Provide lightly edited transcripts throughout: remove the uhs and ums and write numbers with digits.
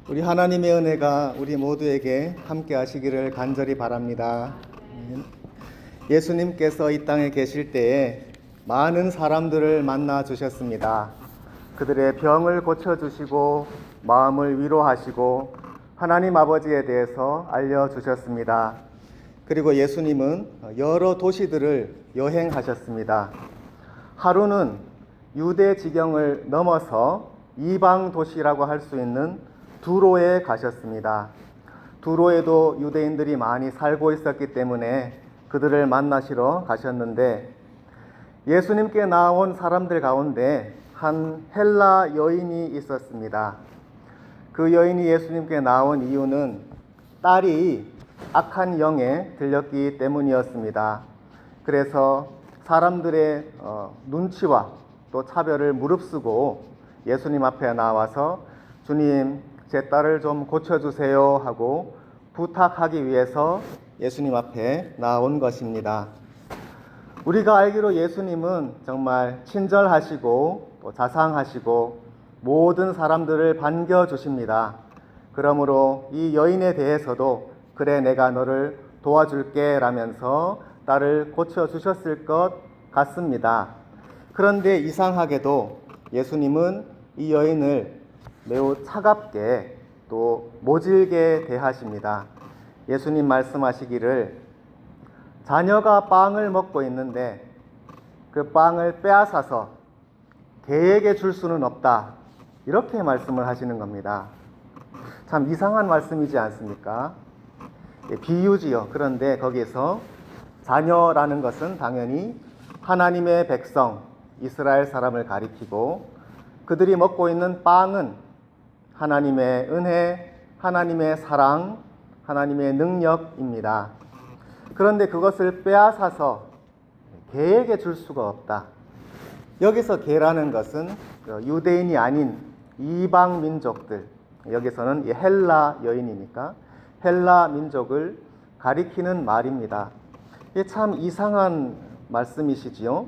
우리 하나님의 은혜가 우리 모두에게 함께 하시기를 간절히 바랍니다. 예수님께서 이 땅에 계실 때에 많은 사람들을 만나 주셨습니다. 그들의 병을 고쳐주시고 마음을 위로하시고 하나님 아버지에 대해서 알려주셨습니다. 그리고 예수님은 여러 도시들을 여행하셨습니다. 하루는 유대 지경을 넘어서 이방 도시라고 할 수 있는 두로에 가셨습니다. 두로에도 유대인들이 많이 살고 있었기 때문에 그들을 만나시러 가셨는데, 예수님께 나온 사람들 가운데 한 헬라 여인이 있었습니다. 그 여인이 예수님께 나온 이유는 딸이 악한 영에 들렸기 때문이었습니다. 그래서 사람들의 눈치와 또 차별을 무릅쓰고 예수님 앞에 나와서 주님, 제 딸을 좀 고쳐주세요 하고 부탁하기 위해서 예수님 앞에 나온 것입니다. 우리가 알기로 예수님은 정말 친절하시고 또 자상하시고 모든 사람들을 반겨주십니다. 그러므로 이 여인에 대해서도 그래, 내가 너를 도와줄게 라면서 딸을 고쳐주셨을 것 같습니다. 그런데 이상하게도 예수님은 이 여인을 매우 차갑게 또 모질게 대하십니다. 예수님 말씀하시기를, 자녀가 빵을 먹고 있는데 그 빵을 빼앗아서 개에게 줄 수는 없다, 이렇게 말씀을 하시는 겁니다. 참 이상한 말씀이지 않습니까? 비유지요. 그런데 거기에서 자녀라는 것은 당연히 하나님의 백성 이스라엘 사람을 가리키고, 그들이 먹고 있는 빵은 하나님의 은혜, 하나님의 사랑, 하나님의 능력입니다. 그런데 그것을 빼앗아서 개에게 줄 수가 없다. 여기서 개라는 것은 유대인이 아닌 이방 민족들, 여기서는 헬라 여인이니까 헬라 민족을 가리키는 말입니다. 이게 참 이상한 말씀이시지요.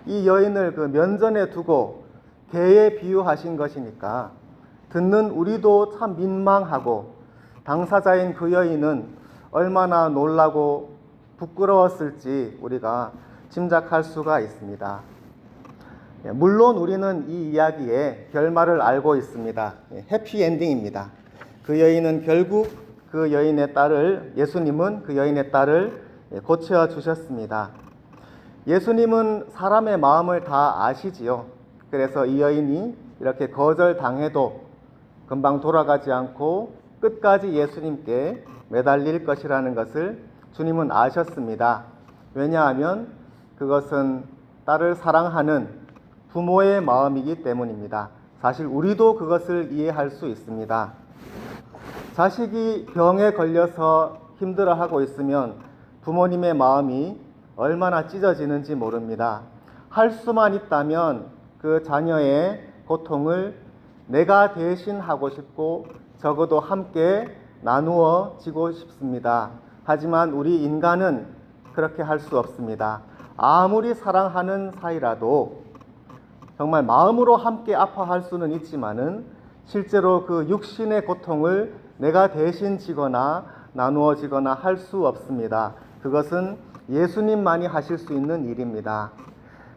이 여인을 그 면전에 두고 개에 비유하신 것이니까 듣는 우리도 참 민망하고, 당사자인 그 여인은 얼마나 놀라고 부끄러웠을지 우리가 짐작할 수가 있습니다. 물론 우리는 이 이야기의 결말을 알고 있습니다. 해피엔딩입니다. 그 여인은 결국 그 여인의 딸을, 예수님은 그 여인의 딸을 고쳐주셨습니다. 예수님은 사람의 마음을 다 아시지요. 그래서 이 여인이 이렇게 거절당해도 금방 돌아가지 않고 끝까지 예수님께 매달릴 것이라는 것을 주님은 아셨습니다. 왜냐하면 그것은 딸을 사랑하는 부모의 마음이기 때문입니다. 사실 우리도 그것을 이해할 수 있습니다. 자식이 병에 걸려서 힘들어하고 있으면 부모님의 마음이 얼마나 찢어지는지 모릅니다. 할 수만 있다면 그 자녀의 고통을 내가 대신 하고 싶고 적어도 함께 나누어 지고 싶습니다. 하지만 우리 인간은 그렇게 할 수 없습니다. 아무리 사랑하는 사이라도 정말 마음으로 함께 아파할 수는 있지만은 실제로 그 육신의 고통을 내가 대신 지거나 나누어 지거나 할 수 없습니다. 그것은 예수님만이 하실 수 있는 일입니다.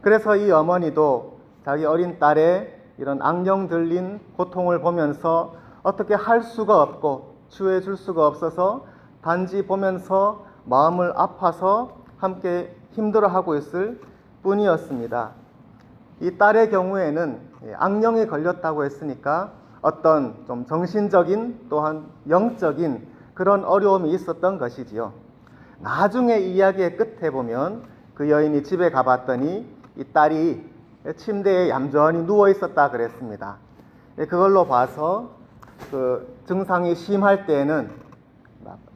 그래서 이 어머니도 자기 어린 딸의 이런 악령 들린 고통을 보면서 어떻게 할 수가 없고 치유해 줄 수가 없어서 단지 보면서 마음을 아파서 함께 힘들어하고 있을 뿐이었습니다. 이 딸의 경우에는 악령이 걸렸다고 했으니까 어떤 좀 정신적인 또한 영적인 그런 어려움이 있었던 것이지요. 나중에 이야기의 끝에 보면 그 여인이 집에 가봤더니 이 딸이 침대에 얌전히 누워 있었다 그랬습니다. 그걸로 봐서 그 증상이 심할 때에는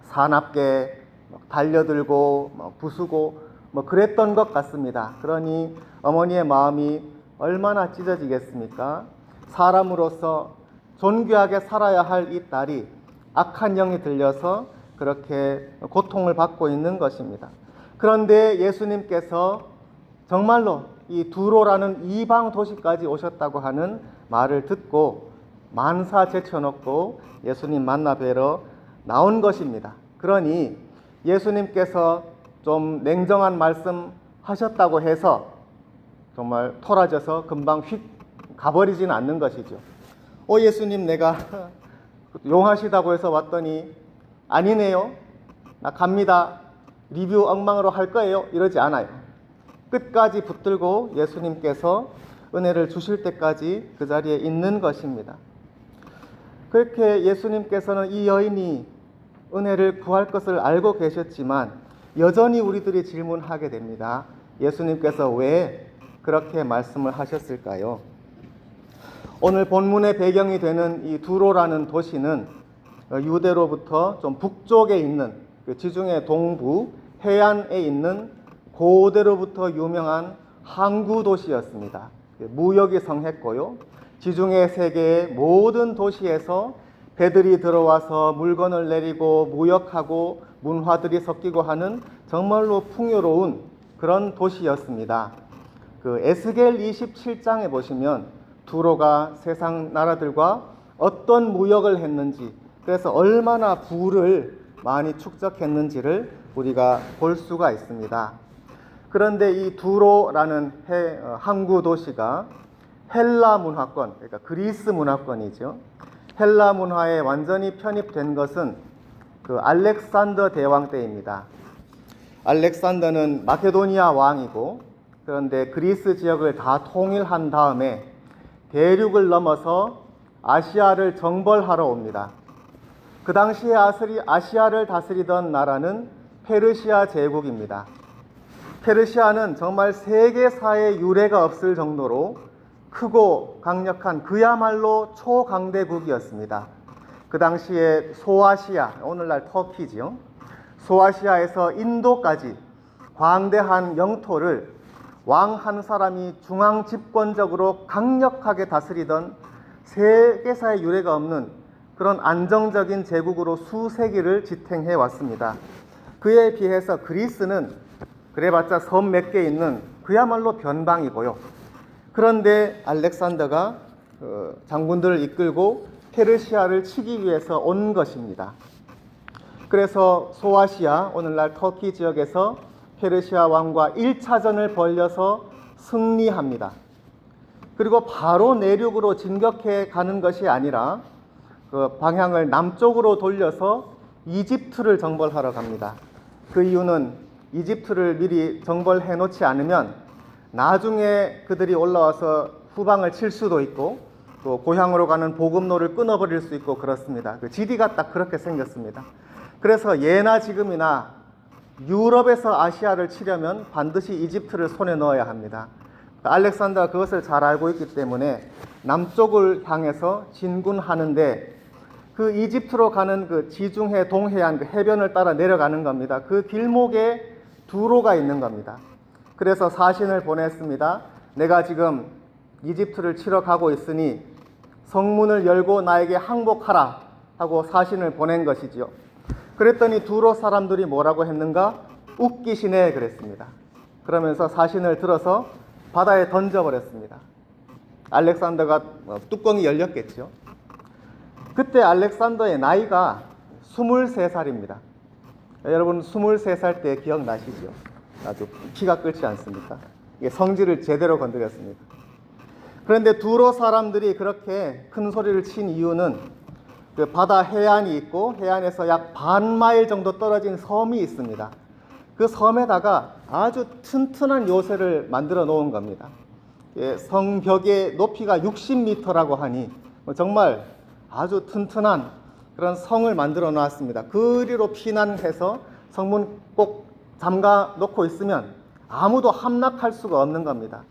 사납게 달려들고 부수고 그랬던 것 같습니다. 그러니 어머니의 마음이 얼마나 찢어지겠습니까? 사람으로서 존귀하게 살아야 할 이 딸이 악한 영이 들려서 그렇게 고통을 받고 있는 것입니다. 그런데 예수님께서 정말로 이 두로라는 이방 도시까지 오셨다고 하는 말을 듣고 만사 제쳐놓고 예수님 만나 뵈러 나온 것입니다. 그러니 예수님께서 좀 냉정한 말씀 하셨다고 해서 정말 토라져서 금방 휙 가버리지는 않는 것이죠. 예수님, 내가 용하시다고 해서 왔더니 아니네요, 나 갑니다, 리뷰 엉망으로 할 거예요, 이러지 않아요. 끝까지 붙들고 예수님께서 은혜를 주실 때까지 그 자리에 있는 것입니다. 그렇게 예수님께서는 이 여인이 은혜를 구할 것을 알고 계셨지만 여전히 우리들이 질문하게 됩니다. 예수님께서 왜 그렇게 말씀을 하셨을까요? 오늘 본문의 배경이 되는 이 두로라는 도시는 유대로부터 좀 북쪽에 있는 지중해 동부 해안에 있는 고대로부터 유명한 항구 도시였습니다. 무역이 성했고요, 지중해 세계의 모든 도시에서 배들이 들어와서 물건을 내리고 무역하고 문화들이 섞이고 하는 정말로 풍요로운 그런 도시였습니다. 에스겔 27장에 보시면 두로가 세상 나라들과 어떤 무역을 했는지, 그래서 얼마나 부를 많이 축적했는지를 우리가 볼 수가 있습니다. 그런데 이 두로라는 항구 도시가 헬라 문화권, 그러니까 그리스 문화권이죠. 헬라 문화에 완전히 편입된 것은 알렉산더 대왕 때입니다. 알렉산더는 마케도니아 왕이고, 그런데 그리스 지역을 다 통일한 다음에 대륙을 넘어서 아시아를 정벌하러 옵니다. 그 당시에 아시아를 다스리던 나라는 페르시아 제국입니다. 페르시아는 정말 세계사에 유례가 없을 정도로 크고 강력한 그야말로 초강대국이었습니다. 그 당시에 소아시아, 오늘날 터키지요. 소아시아에서 인도까지 광대한 영토를 왕 한 사람이 중앙 집권적으로 강력하게 다스리던 세계사에 유례가 없는 그런 안정적인 제국으로 수세기를 지탱해 왔습니다. 그에 비해서 그리스는 그래봤자 섬 몇 개 있는 그야말로 변방이고요. 그런데 알렉산더가 장군들을 이끌고 페르시아를 치기 위해서 온 것입니다. 그래서 소아시아, 오늘날 터키 지역에서 페르시아 왕과 1차전을 벌여서 승리합니다. 그리고 바로 내륙으로 진격해 가는 것이 아니라 그 방향을 남쪽으로 돌려서 이집트를 정벌하러 갑니다. 그 이유는 이집트를 미리 정벌해 놓지 않으면 나중에 그들이 올라와서 후방을 칠 수도 있고 또 고향으로 가는 보급로를 끊어버릴 수 있고 그렇습니다. 그 지리가 딱 그렇게 생겼습니다. 그래서 예나 지금이나 유럽에서 아시아를 치려면 반드시 이집트를 손에 넣어야 합니다. 알렉산더가 그것을 잘 알고 있기 때문에 남쪽을 향해서 진군하는데 그 이집트로 가는 그 지중해 동해안 그 해변을 따라 내려가는 겁니다. 그 길목에 두로가 있는 겁니다. 그래서 사신을 보냈습니다. 내가 지금 이집트를 치러 가고 있으니 성문을 열고 나에게 항복하라 하고 사신을 보낸 것이지요. 그랬더니 두로 사람들이 뭐라고 했는가? 웃기시네 그랬습니다. 그러면서 사신을 들어서 바다에 던져버렸습니다. 알렉산더가 뚜껑이 열렸겠죠. 그때 알렉산더의 나이가 23살입니다. 여러분 23살 때 기억나시죠? 아주 키가 끓지 않습니까? 이게 성질을 제대로 건드렸습니다. 그런데 두로 사람들이 그렇게 큰 소리를 친 이유는 그 바다 해안이 있고 해안에서 약 반 마일 정도 떨어진 섬이 있습니다. 그 섬에다가 아주 튼튼한 요새를 만들어 놓은 겁니다. 성벽의 높이가 60m라고 하니 정말 아주 튼튼한 그런 성을 만들어 놨습니다. 그리로 피난해서 성문 꼭 잠가 놓고 있으면 아무도 함락할 수가 없는 겁니다.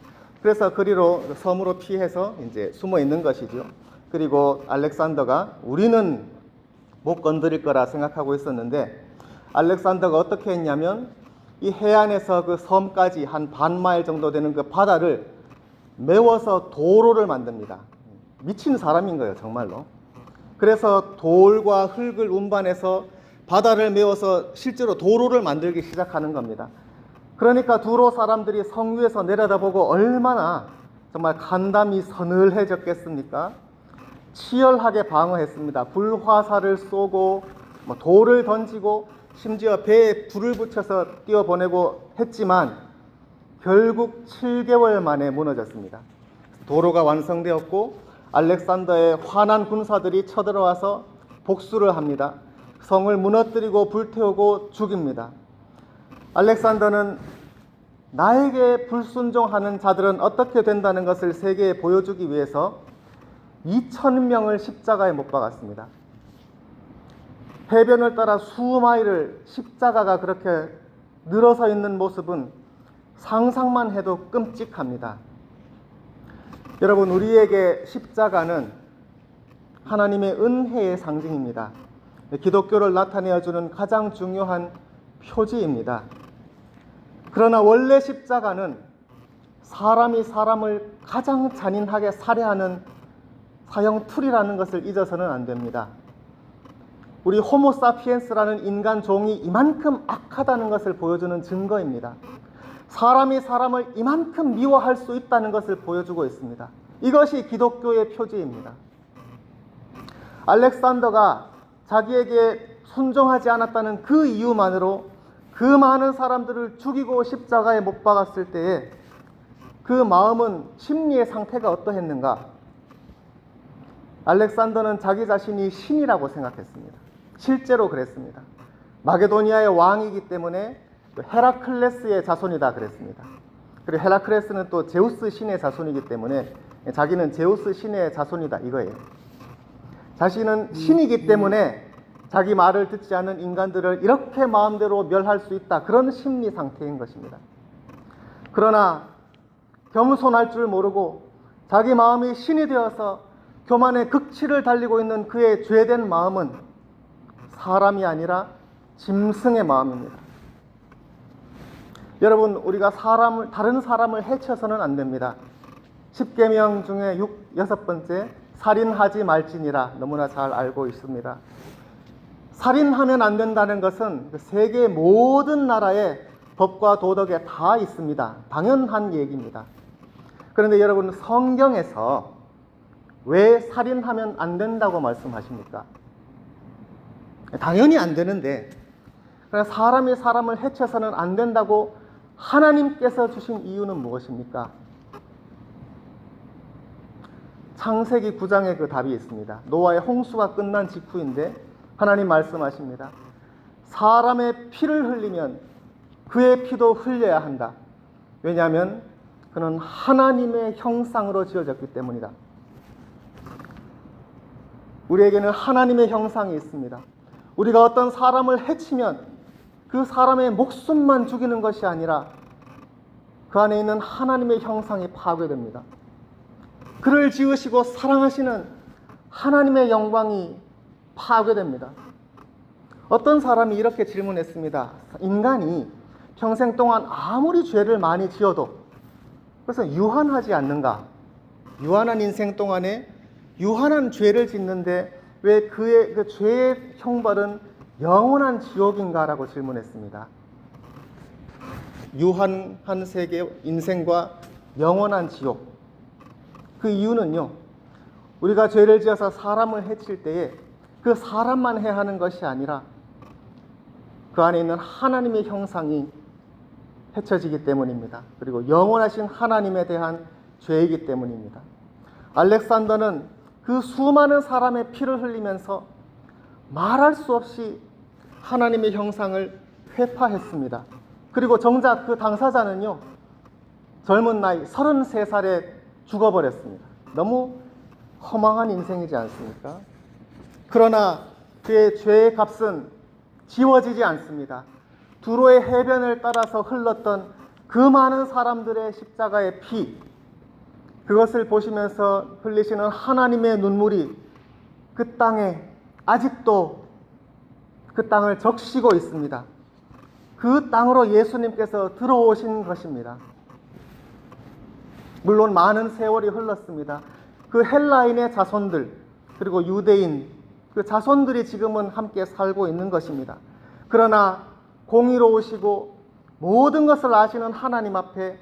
그래서 그리로 섬으로 피해서 이제 숨어 있는 것이죠. 그리고 알렉산더가 우리는 못 건드릴 거라 생각하고 있었는데 알렉산더가 어떻게 했냐면 이 해안에서 그 섬까지 한 반 마일 정도 되는 그 바다를 메워서 도로를 만듭니다. 미친 사람인 거예요, 정말로. 그래서 돌과 흙을 운반해서 바다를 메워서 실제로 도로를 만들기 시작하는 겁니다. 그러니까 두로 사람들이 성 위에서 내려다보고 얼마나 정말 간담이 서늘해졌겠습니까? 치열하게 방어했습니다. 불화살을 쏘고 돌을 던지고 심지어 배에 불을 붙여서 띄워보내고 했지만 결국 7개월 만에 무너졌습니다. 도로가 완성되었고 알렉산더의 화난 군사들이 쳐들어와서 복수를 합니다. 성을 무너뜨리고 불태우고 죽입니다. 알렉산더는 나에게 불순종하는 자들은 어떻게 된다는 것을 세계에 보여주기 위해서 2,000명을 십자가에 못 박았습니다. 해변을 따라 수마일을 십자가가 그렇게 늘어서 있는 모습은 상상만 해도 끔찍합니다. 여러분, 우리에게 십자가는 하나님의 은혜의 상징입니다. 기독교를 나타내어주는 가장 중요한 표지입니다. 그러나 원래 십자가는 사람이 사람을 가장 잔인하게 살해하는 사형 툴이라는 것을 잊어서는 안 됩니다. 우리 호모사피엔스라는 인간 종이 이만큼 악하다는 것을 보여주는 증거입니다. 사람이 사람을 이만큼 미워할 수 있다는 것을 보여주고 있습니다. 이것이 기독교의 표지입니다. 알렉산더가 자기에게 순종하지 않았다는 그 이유만으로 그 많은 사람들을 죽이고 십자가에 못 박았을 때에 그 마음은, 심리의 상태가 어떠했는가? 알렉산더는 자기 자신이 신이라고 생각했습니다. 실제로 그랬습니다. 마게도니아의 왕이기 때문에 헤라클레스의 자손이다 그랬습니다. 그리고 헤라클레스는 또 제우스 신의 자손이기 때문에 자기는 제우스 신의 자손이다 이거예요. 자신은 신이기 때문에 자기 말을 듣지 않는 인간들을 이렇게 마음대로 멸할 수 있다, 그런 심리 상태인 것입니다. 그러나 겸손할 줄 모르고 자기 마음이 신이 되어서 교만의 극치를 달리고 있는 그의 죄된 마음은 사람이 아니라 짐승의 마음입니다. 여러분, 우리가 다른 사람을 해쳐서는 안 됩니다. 10계명 중에 6번째 살인하지 말지니라 너무나 잘 알고 있습니다. 살인하면 안 된다는 것은 세계 모든 나라의 법과 도덕에 다 있습니다. 당연한 얘기입니다. 그런데 여러분, 성경에서 왜 살인하면 안 된다고 말씀하십니까? 당연히 안 되는데 사람이 사람을 해쳐서는 안 된다고 하나님께서 주신 이유는 무엇입니까? 창세기 9장에 그 답이 있습니다. 노아의 홍수가 끝난 직후인데 하나님 말씀하십니다. 사람의 피를 흘리면 그의 피도 흘려야 한다. 왜냐하면 그는 하나님의 형상으로 지어졌기 때문이다. 우리에게는 하나님의 형상이 있습니다. 우리가 어떤 사람을 해치면 그 사람의 목숨만 죽이는 것이 아니라 그 안에 있는 하나님의 형상이 파괴됩니다. 그를 지으시고 사랑하시는 하나님의 영광이 파괴됩니다. 어떤 사람이 이렇게 질문했습니다. 인간이 평생 동안 아무리 죄를 많이 지어도 그래서 유한하지 않는가? 유한한 인생 동안에 유한한 죄를 짓는데 왜 그의 그 죄의 형벌은 영원한 지옥인가라고 질문했습니다. 유한한 세계 인생과 영원한 지옥. 그 이유는요, 우리가 죄를 지어서 사람을 해칠 때에 그 사람만 해하는 것이 아니라 그 안에 있는 하나님의 형상이 해쳐지기 때문입니다. 그리고 영원하신 하나님에 대한 죄이기 때문입니다. 알렉산더는 그 수많은 사람의 피를 흘리면서 말할 수 없이 하나님의 형상을 회파했습니다. 그리고 정작 그 당사자는요, 젊은 나이 33살에 죽어버렸습니다. 너무 허망한 인생이지 않습니까? 그러나 그의 죄의 값은 지워지지 않습니다. 두로의 해변을 따라서 흘렀던 그 많은 사람들의 십자가의 피, 그것을 보시면서 흘리시는 하나님의 눈물이 그 땅에 아직도 그 땅을 적시고 있습니다. 그 땅으로 예수님께서 들어오신 것입니다. 물론 많은 세월이 흘렀습니다. 그 헬라인의 자손들, 그리고 유대인 그 자손들이 지금은 함께 살고 있는 것입니다. 그러나 공의로우시고 모든 것을 아시는 하나님 앞에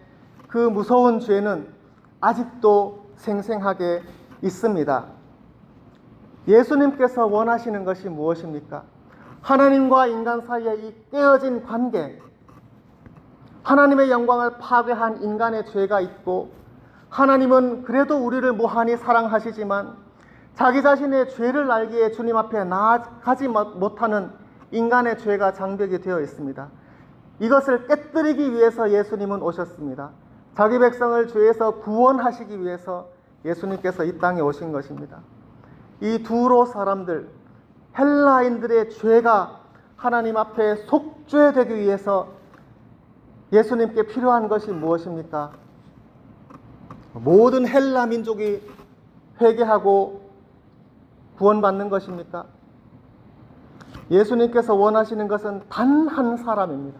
그 무서운 죄는 아직도 생생하게 있습니다. 예수님께서 원하시는 것이 무엇입니까? 하나님과 인간 사이의 이 깨어진 관계, 하나님의 영광을 파괴한 인간의 죄가 있고, 하나님은 그래도 우리를 무한히 사랑하시지만 자기 자신의 죄를 알기에 주님 앞에 나아가지 못하는 인간의 죄가 장벽이 되어 있습니다. 이것을 깨뜨리기 위해서 예수님은 오셨습니다. 자기 백성을 죄에서 구원하시기 위해서 예수님께서 이 땅에 오신 것입니다. 이 두로 사람들, 헬라인들의 죄가 하나님 앞에 속죄되기 위해서 예수님께 필요한 것이 무엇입니까? 모든 헬라 민족이 회개하고 구원받는 것입니까? 예수님께서 원하시는 것은 단 한 사람입니다.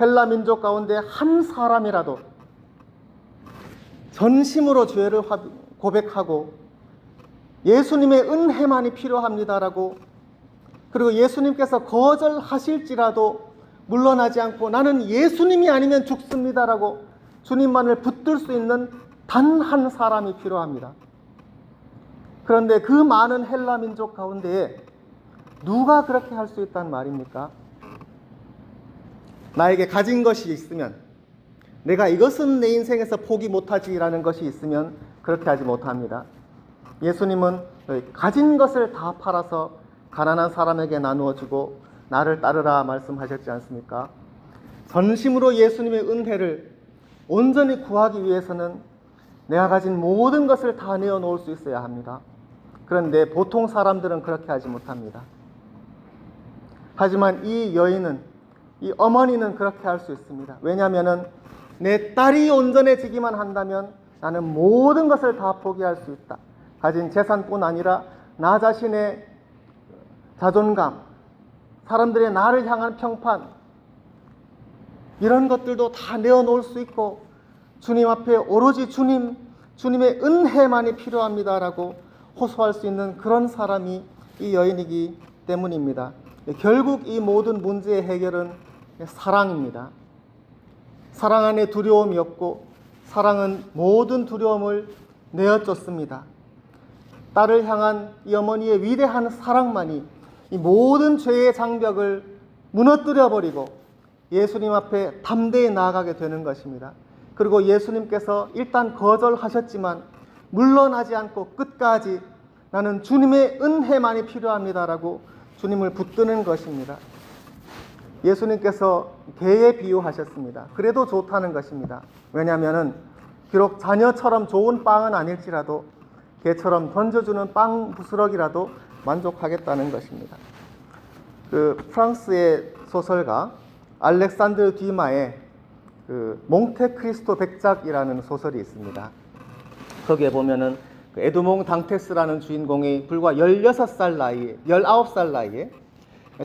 헬라 민족 가운데 한 사람이라도 전심으로 죄를 고백하고 예수님의 은혜만이 필요합니다라고, 그리고 예수님께서 거절하실지라도 물러나지 않고 나는 예수님이 아니면 죽습니다라고 주님만을 붙들 수 있는 단 한 사람이 필요합니다. 그런데 그 많은 헬라 민족 가운데에 누가 그렇게 할 수 있단 말입니까? 나에게 가진 것이 있으면, 내가 이것은 내 인생에서 포기 못하지라는 것이 있으면 그렇게 하지 못합니다. 예수님은 가진 것을 다 팔아서 가난한 사람에게 나누어 주고 나를 따르라 말씀하셨지 않습니까? 전심으로 예수님의 은혜를 온전히 구하기 위해서는 내가 가진 모든 것을 다 내어놓을 수 있어야 합니다. 그런데 보통 사람들은 그렇게 하지 못합니다. 하지만 이 여인은, 이 어머니는 그렇게 할 수 있습니다. 왜냐하면 내 딸이 온전해지기만 한다면 나는 모든 것을 다 포기할 수 있다. 가진 재산뿐 아니라 나 자신의 자존감, 사람들의 나를 향한 평판, 이런 것들도 다 내어놓을 수 있고 주님 앞에 오로지 주님의 은혜만이 필요합니다라고 호소할 수 있는 그런 사람이 이 여인이기 때문입니다. 결국 이 모든 문제의 해결은 사랑입니다. 사랑 안에 두려움이 없고 사랑은 모든 두려움을 내어쫓습니다. 딸을 향한 이 어머니의 위대한 사랑만이 이 모든 죄의 장벽을 무너뜨려버리고 예수님 앞에 담대히 나아가게 되는 것입니다. 그리고 예수님께서 일단 거절하셨지만 물러나지 않고 끝까지 나는 주님의 은혜만이 필요합니다라고 주님을 붙드는 것입니다. 예수님께서 개에 비유하셨습니다. 그래도 좋다는 것입니다. 왜냐하면 비록 자녀처럼 좋은 빵은 아닐지라도 개처럼 던져주는 빵 부스럭이라도 만족하겠다는 것입니다. 프랑스의 소설가 알렉산드 듀마의 몽테크리스토 백작이라는 소설이 있습니다. 거기에 보면은 에드몽 당테스라는 주인공이 불과 19살 나이에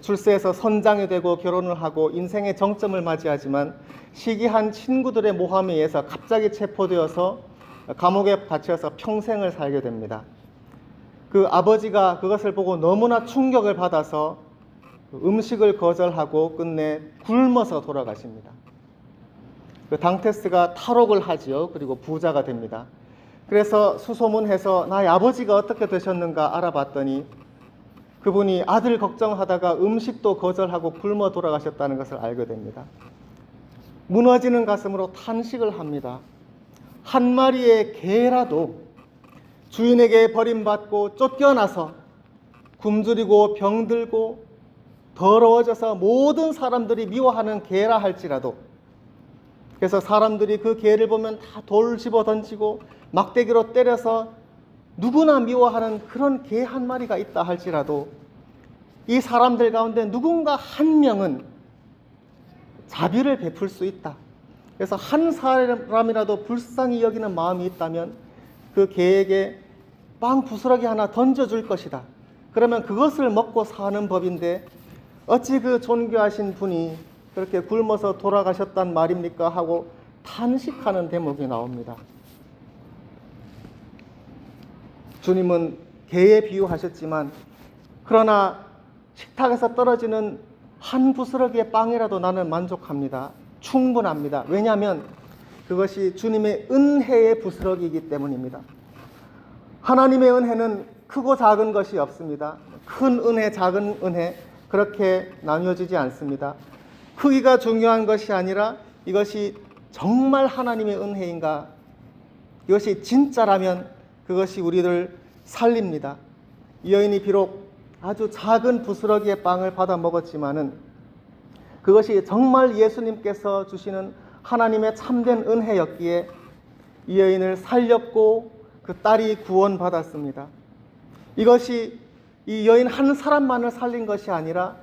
출세해서 선장이 되고 결혼을 하고 인생의 정점을 맞이하지만 시기한 친구들의 모함에 의해서 갑자기 체포되어서 감옥에 갇혀서 평생을 살게 됩니다. 그 아버지가 그것을 보고 너무나 충격을 받아서 음식을 거절하고 끝내 굶어서 돌아가십니다. 그 당테스가 탈옥을 하지요. 그리고 부자가 됩니다. 그래서 수소문해서 나의 아버지가 어떻게 되셨는가 알아봤더니 그분이 아들 걱정하다가 음식도 거절하고 굶어 돌아가셨다는 것을 알게 됩니다. 무너지는 가슴으로 탄식을 합니다. 한 마리의 개라도 주인에게 버림받고 쫓겨나서 굶주리고 병들고 더러워져서 모든 사람들이 미워하는 개라 할지라도, 그래서 사람들이 그 개를 보면 다 돌 집어 던지고 막대기로 때려서 누구나 미워하는 그런 개 한 마리가 있다 할지라도 이 사람들 가운데 누군가 한 명은 자비를 베풀 수 있다. 그래서 한 사람이라도 불쌍히 여기는 마음이 있다면 그 개에게 빵 부스러기 하나 던져줄 것이다. 그러면 그것을 먹고 사는 법인데 어찌 그 존귀하신 분이 그렇게 굶어서 돌아가셨단 말입니까? 하고 탄식하는 대목이 나옵니다. 주님은 개에 비유하셨지만 그러나 식탁에서 떨어지는 한 부스러기의 빵이라도 나는 만족합니다. 충분합니다. 왜냐하면 그것이 주님의 은혜의 부스러기이기 때문입니다. 하나님의 은혜는 크고 작은 것이 없습니다. 큰 은혜, 작은 은혜 그렇게 나뉘어지지 않습니다. 크기가 중요한 것이 아니라 이것이 정말 하나님의 은혜인가, 이것이 진짜라면 그것이 우리를 살립니다. 이 여인이 비록 아주 작은 부스러기의 빵을 받아 먹었지만은 그것이 정말 예수님께서 주시는 하나님의 참된 은혜였기에 이 여인을 살렸고 그 딸이 구원받았습니다. 이것이 이 여인 한 사람만을 살린 것이 아니라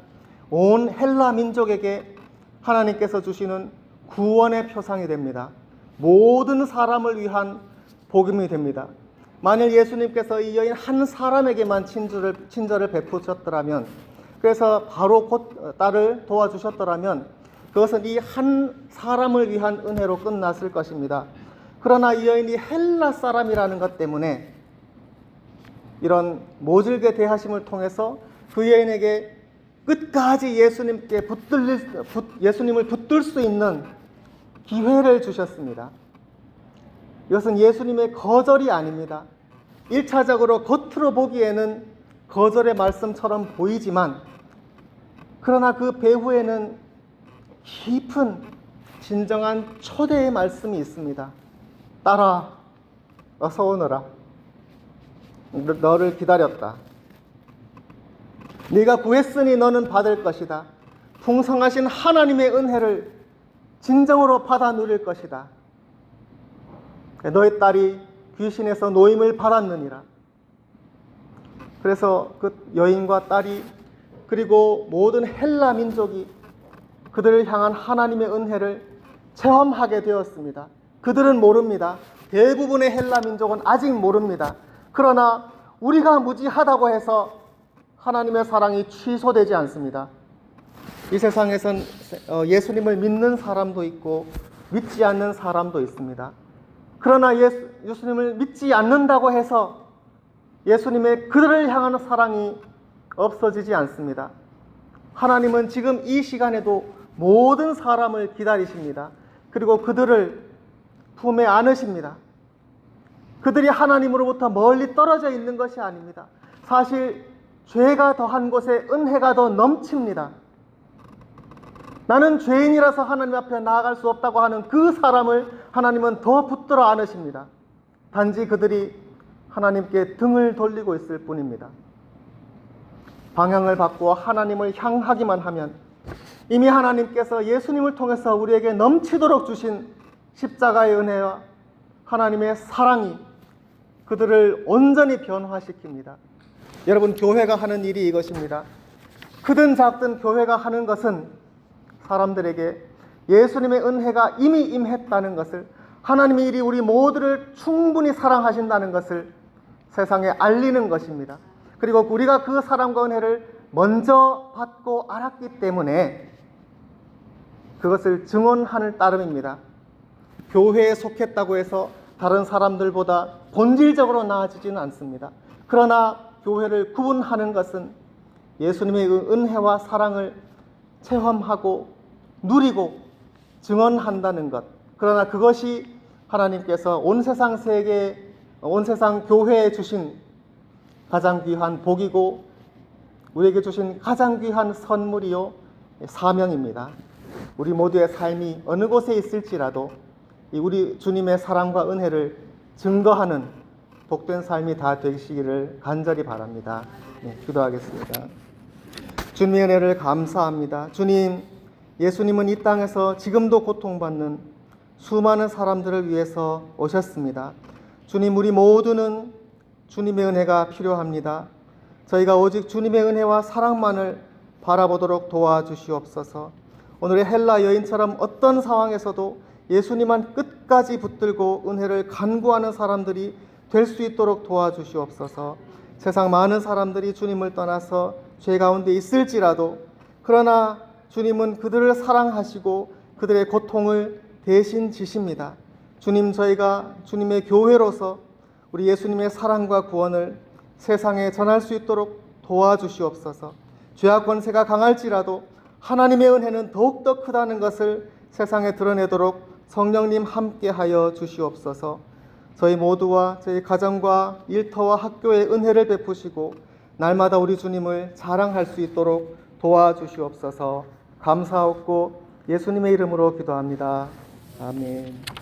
온 헬라 민족에게 하나님께서 주시는 구원의 표상이 됩니다. 모든 사람을 위한 복음이 됩니다. 만일 예수님께서 이 여인 한 사람에게만 친절을 베푸셨더라면, 그래서 바로 곧 딸을 도와주셨더라면 그것은 이 한 사람을 위한 은혜로 끝났을 것입니다. 그러나 이 여인이 헬라 사람이라는 것 때문에 이런 모질게 대하심을 통해서 그 여인에게 끝까지 예수님을 붙들 수 있는 기회를 주셨습니다. 이것은 예수님의 거절이 아닙니다. 1차적으로 겉으로 보기에는 거절의 말씀처럼 보이지만, 그러나 그 배후에는 깊은 진정한 초대의 말씀이 있습니다. 딸아, 어서 오너라. 너를 기다렸다. 네가 구했으니 너는 받을 것이다. 풍성하신 하나님의 은혜를 진정으로 받아 누릴 것이다. 너의 딸이 귀신에서 노임을 받았느니라. 그래서 그 여인과 딸이, 그리고 모든 헬라 민족이 그들을 향한 하나님의 은혜를 체험하게 되었습니다. 그들은 모릅니다. 대부분의 헬라 민족은 아직 모릅니다. 그러나 우리가 무지하다고 해서 하나님의 사랑이 취소되지 않습니다. 이 세상에선 예수님을 믿는 사람도 있고 믿지 않는 사람도 있습니다. 그러나 예수님을 믿지 않는다고 해서 예수님의 그들을 향하는 사랑이 없어지지 않습니다. 하나님은 지금 이 시간에도 모든 사람을 기다리십니다. 그리고 그들을 품에 안으십니다. 그들이 하나님으로부터 멀리 떨어져 있는 것이 아닙니다. 사실 죄가 더한 곳에 은혜가 더 넘칩니다. 나는 죄인이라서 하나님 앞에 나아갈 수 없다고 하는 그 사람을 하나님은 더 붙들어 안으십니다. 단지 그들이 하나님께 등을 돌리고 있을 뿐입니다. 방향을 바꾸어 하나님을 향하기만 하면 이미 하나님께서 예수님을 통해서 우리에게 넘치도록 주신 십자가의 은혜와 하나님의 사랑이 그들을 온전히 변화시킵니다. 여러분, 교회가 하는 일이 이것입니다. 크든 작든 교회가 하는 것은 사람들에게 예수님의 은혜가 이미 임했다는 것을, 하나님의 일이 우리 모두를 충분히 사랑하신다는 것을 세상에 알리는 것입니다. 그리고 우리가 그 사랑과 은혜를 먼저 받고 알았기 때문에 그것을 증언하는 따름입니다. 교회에 속했다고 해서 다른 사람들보다 본질적으로 나아지지는 않습니다. 그러나 교회를 구분하는 것은 예수님의 은혜와 사랑을 체험하고 누리고 증언한다는 것. 그러나 그것이 하나님께서 온 세상 교회에 주신 가장 귀한 복이고 우리에게 주신 가장 귀한 선물이요 사명입니다. 우리 모두의 삶이 어느 곳에 있을지라도 우리 주님의 사랑과 은혜를 증거하는 복된 삶이 다 되시기를 간절히 바랍니다. 기도하겠습니다. 주님의 은혜를 감사합니다. 주님, 예수님은 이 땅에서 지금도 고통받는 수많은 사람들을 위해서 오셨습니다. 주님, 우리 모두는 주님의 은혜가 필요합니다. 저희가 오직 주님의 은혜와 사랑만을 바라보도록 도와주시옵소서. 오늘의 헬라 여인처럼 어떤 상황에서도 예수님만 끝까지 붙들고 은혜를 간구하는 사람들이 될 수 있도록 도와주시옵소서. 세상 많은 사람들이 주님을 떠나서 죄 가운데 있을지라도, 그러나 주님은 그들을 사랑하시고 그들의 고통을 대신 지십니다. 주님, 저희가 주님의 교회로서 우리 예수님의 사랑과 구원을 세상에 전할 수 있도록 도와주시옵소서. 죄악 권세가 강할지라도 하나님의 은혜는 더욱더 크다는 것을 세상에 드러내도록 성령님 함께하여 주시옵소서. 저희 모두와 저희 가정과 일터와 학교에 은혜를 베푸시고 날마다 우리 주님을 자랑할 수 있도록 도와주시옵소서. 감사하고 예수님의 이름으로 기도합니다. 아멘.